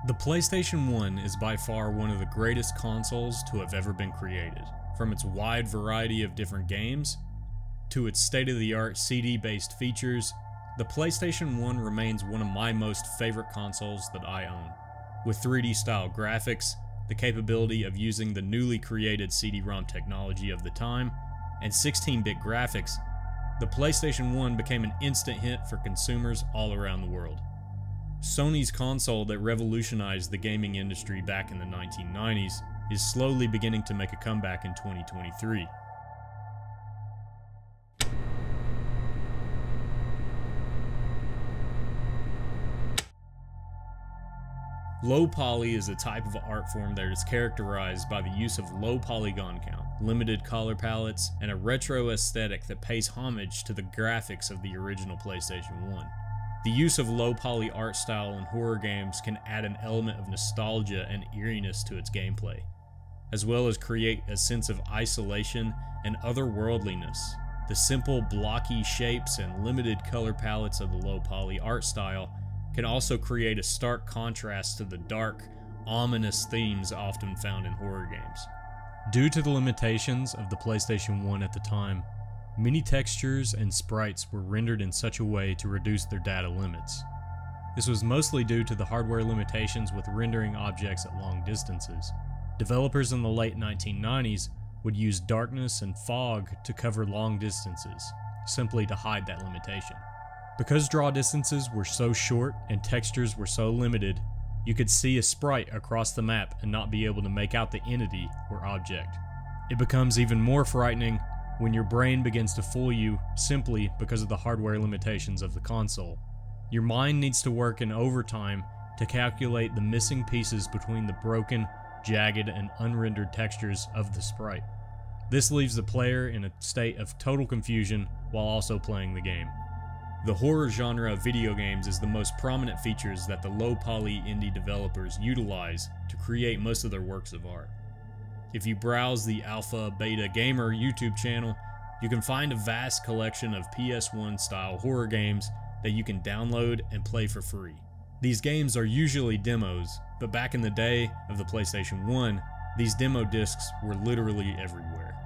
The PlayStation 1 is by far one of the greatest consoles to have ever been created. From its wide variety of different games, to its state-of-the-art CD-based features, the PlayStation 1 remains one of my most favorite consoles that I own. With 3D style graphics, the capability of using the newly created CD-ROM technology of the time, and 16-bit graphics, the PlayStation 1 became an instant hit for consumers all around the world. Sony's console that revolutionized the gaming industry back in the 1990s is slowly beginning to make a comeback in 2023. Low poly is a type of art form that is characterized by the use of low polygon count, limited color palettes, and a retro aesthetic that pays homage to the graphics of the original PlayStation 1. The use of low poly art style in horror games can add an element of nostalgia and eeriness to its gameplay, as well as create a sense of isolation and otherworldliness. The simple, blocky shapes and limited color palettes of the low poly art style can also create a stark contrast to the dark, ominous themes often found in horror games. Due to the limitations of the PlayStation 1 at the time, many textures and sprites were rendered in such a way to reduce their data limits. This was mostly due to the hardware limitations with rendering objects at long distances. Developers in the late 1990s would use darkness and fog to cover long distances, simply to hide that limitation. Because draw distances were so short and textures were so limited, you could see a sprite across the map and not be able to make out the entity or object. It becomes even more frightening when your brain begins to fool you simply because of the hardware limitations of the console. Your mind needs to work in overtime to calculate the missing pieces between the broken, jagged, and unrendered textures of the sprite. This leaves the player in a state of total confusion while also playing the game. The horror genre of video games is the most prominent features that the low-poly indie developers utilize to create most of their works of art. If you browse the Alpha Beta Gamer YouTube channel, you can find a vast collection of PS1-style horror games that you can download and play for free. These games are usually demos, but back in the day of the PlayStation 1, these demo discs were literally everywhere.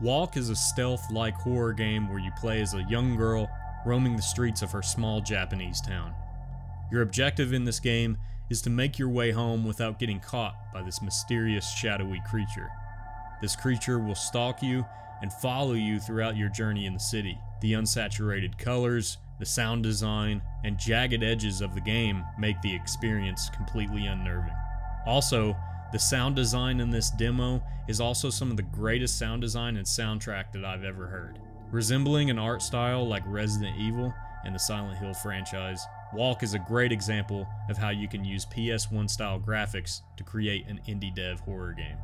Walk is a stealth-like horror game where you play as a young girl roaming the streets of her small Japanese town. Your objective in this game is to make your way home without getting caught by this mysterious shadowy creature. This creature will stalk you and follow you throughout your journey in the city. The unsaturated colors, the sound design, and jagged edges of the game make the experience completely unnerving. Also, the sound design in this demo is also some of the greatest sound design and soundtrack that I've ever heard. Resembling an art style like Resident Evil and the Silent Hill franchise, Walk is a great example of how you can use PS1 style graphics to create an indie dev horror game.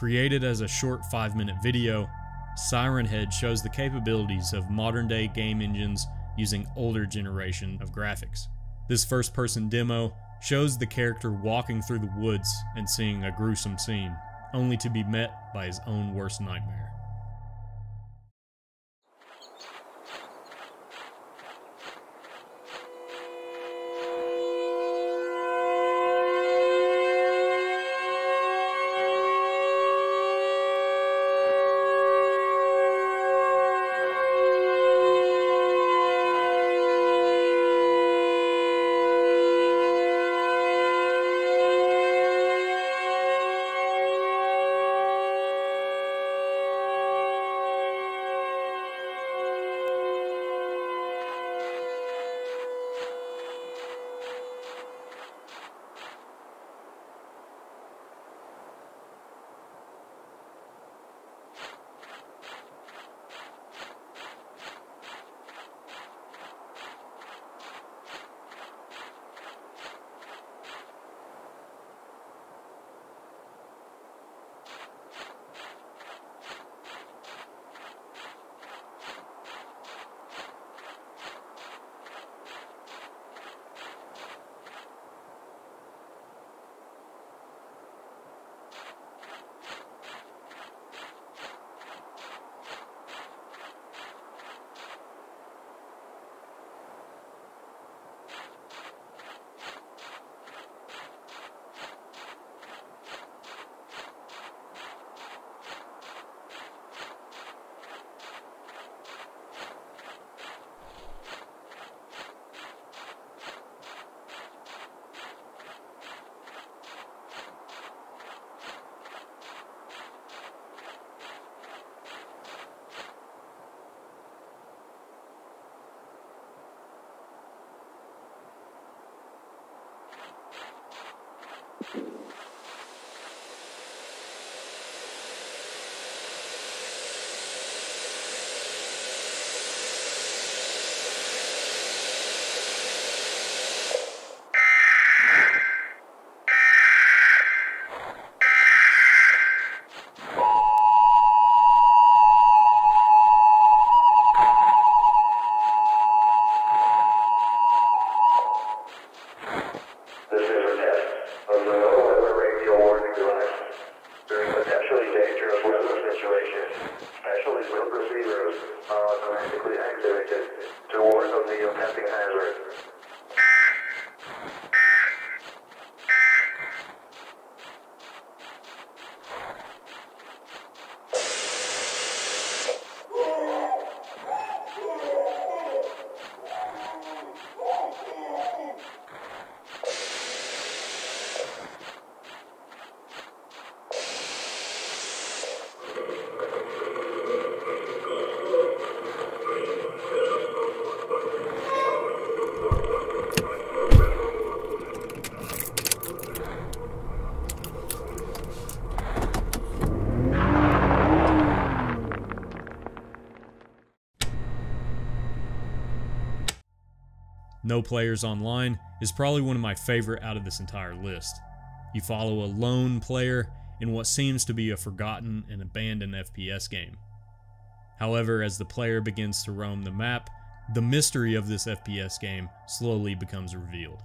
Created as a short 5-minute video, Siren Head shows the capabilities of modern-day game engines using older generation of graphics. This first-person demo shows the character walking through the woods and seeing a gruesome scene, only to be met by his own worst nightmare. No Players Online is probably one of my favorite out of this entire list. You follow a lone player in what seems to be a forgotten and abandoned FPS game. However, as the player begins to roam the map, the mystery of this FPS game slowly becomes revealed.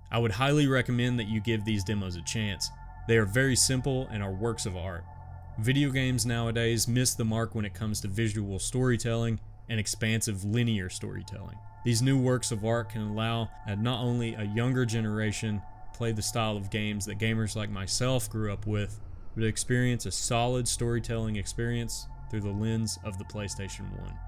I would highly recommend that you give these demos a chance. They are very simple and are works of art. Video games nowadays miss the mark when it comes to visual storytelling and expansive linear storytelling. These new works of art can allow not only a younger generation play the style of games that gamers like myself grew up with, but experience a solid storytelling experience through the lens of the PlayStation 1.